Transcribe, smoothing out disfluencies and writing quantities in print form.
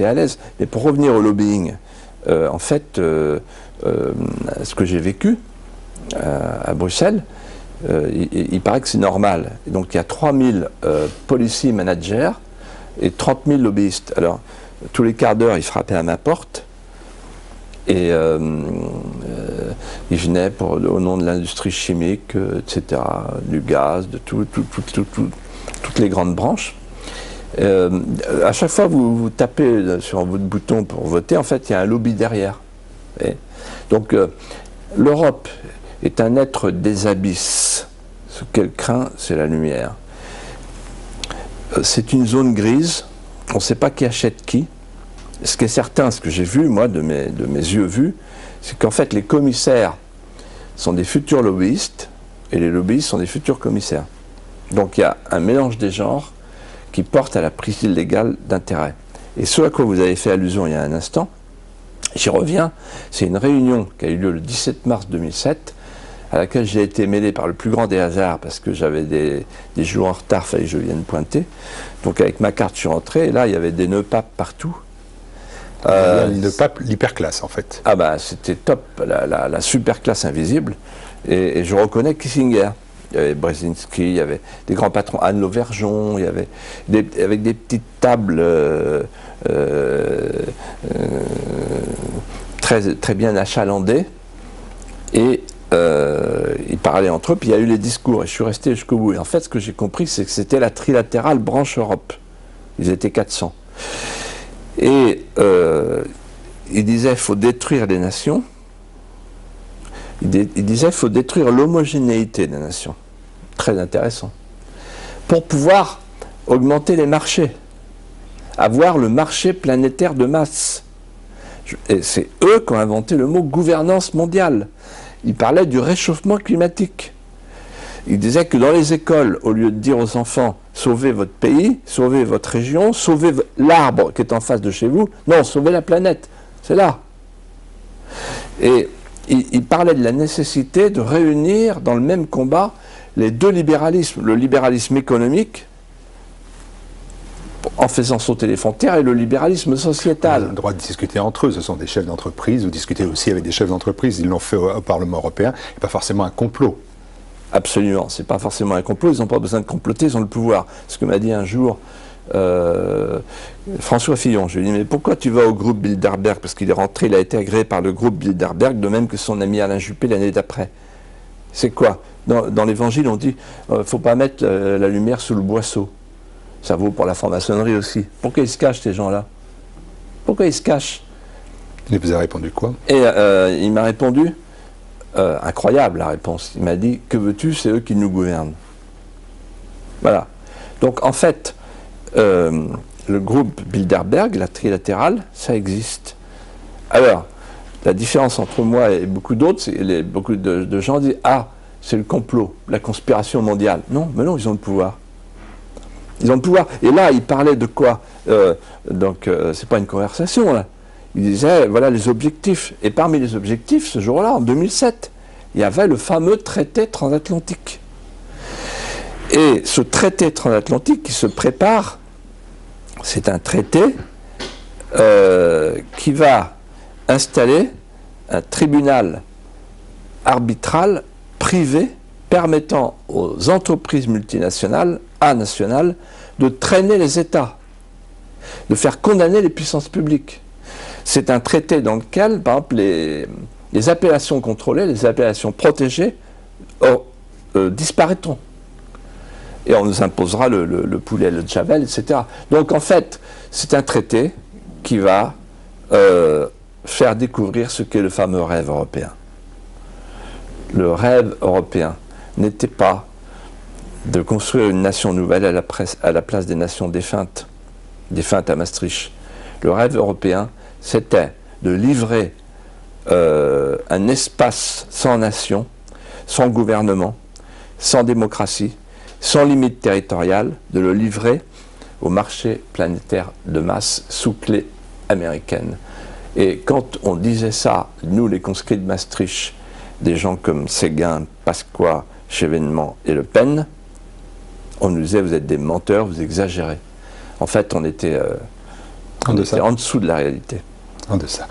à l'aise. Mais pour revenir au lobbying, en fait, ce que j'ai vécu à Bruxelles, il paraît que c'est normal. Et donc il y a 3000 policy managers et 30 000 lobbyistes. Alors, tous les quarts d'heure, ils frappaient à ma porte et ils venaient au nom de l'industrie chimique, etc., du gaz, de toutes les grandes branches. À chaque fois que vous tapez sur votre bouton pour voter, en fait, il y a un lobby derrière. Et donc, l'Europe est un être des abysses. Ce qu'elle craint, c'est la lumière. C'est une zone grise. On ne sait pas qui achète qui. Ce qui est certain, ce que j'ai vu, moi, de mes yeux vus, c'est qu'en fait, les commissaires sont des futurs lobbyistes et les lobbyistes sont des futurs commissaires. Donc, il y a un mélange des genres qui porte à la prise illégale d'intérêt. Et ce à quoi vous avez fait allusion il y a un instant, j'y reviens, c'est une réunion qui a eu lieu le 17 mars 2007, à laquelle j'ai été mêlé par le plus grand des hasards, parce que j'avais des jours en retard, il fallait que je vienne pointer. Donc avec ma carte, je suis rentré, et là, il y avait des nœuds papes partout. Le pape, l'hyperclasse, en fait. Ah ben, c'était top, la super classe invisible, et je reconnais Kissinger. Il y avait Brzezinski, il y avait des grands patrons, Anne Lauvergeon, il y avait avec des petites tables très bien achalandées, et ils parlaient entre eux, puis il y a eu les discours, et je suis resté jusqu'au bout. Et en fait, ce que j'ai compris, c'est que c'était la trilatérale branche Europe. Ils étaient 400. Et ils disaient qu'il faut détruire les nations. Il disait qu'il faut détruire l'homogénéité des nations. Très intéressant. Pour pouvoir augmenter les marchés. Avoir le marché planétaire de masse. Et c'est eux qui ont inventé le mot gouvernance mondiale. Ils parlaient du réchauffement climatique. Ils disaient que dans les écoles, au lieu de dire aux enfants « sauvez votre pays, sauvez votre région, sauvez l'arbre qui est en face de chez vous », non, sauvez la planète. C'est là. Et il parlait de la nécessité de réunir dans le même combat les deux libéralismes, le libéralisme économique, en faisant sauter les frontières, et le libéralisme sociétal. Ils ont le droit de discuter entre eux, ce sont des chefs d'entreprise, vous discutez aussi avec des chefs d'entreprise, ils l'ont fait au Parlement européen, et pas forcément un complot. Absolument, c'est pas forcément un complot, ils n'ont pas besoin de comploter, ils ont le pouvoir. Ce que m'a dit un jour François Fillon, je lui ai dit, mais pourquoi tu vas au groupe Bilderberg? Parce qu'il est rentré, il a été agréé par le groupe Bilderberg, de même que son ami Alain Juppé l'année d'après. C'est quoi? Dans l'Évangile, on dit, faut pas mettre la lumière sous le boisseau. Ça vaut pour la franc-maçonnerie aussi. Pourquoi ils se cachent, ces gens-là? Pourquoi ils se cachent? Il vous a répondu quoi? Et il m'a répondu, incroyable la réponse, il m'a dit, que veux-tu, c'est eux qui nous gouvernent. Voilà. Donc en fait, le groupe Bilderberg, la trilatérale, ça existe. Alors, la différence entre moi et beaucoup d'autres, c'est beaucoup de gens disent « Ah, c'est le complot, la conspiration mondiale ». Non, mais non, ils ont le pouvoir. Ils ont le pouvoir. Et là, ils parlaient de quoi? C'est pas une conversation, là. Ils disaient, voilà les objectifs. Et parmi les objectifs, ce jour-là, en 2007, il y avait le fameux traité transatlantique. Et ce traité transatlantique qui se prépare, c'est un traité qui va installer un tribunal arbitral privé permettant aux entreprises multinationales, nationales, de traîner les États, de faire condamner les puissances publiques. C'est un traité dans lequel, par exemple, les appellations contrôlées, les appellations protégées disparaîtront. Et on nous imposera le poulet, le javel, etc. Donc en fait, c'est un traité qui va faire découvrir ce qu'est le fameux rêve européen. Le rêve européen n'était pas de construire une nation nouvelle à la place des nations défuntes à Maastricht. Le rêve européen, c'était de livrer un espace sans nation, sans gouvernement, sans démocratie, sans limite territoriale, de le livrer au marché planétaire de masse sous clé américaine. Et quand on disait ça, nous les conscrits de Maastricht, des gens comme Séguin, Pasqua, Chevènement et Le Pen, on nous disait vous êtes des menteurs, vous exagérez. En fait, on était On était en dessous de la réalité. En deçà.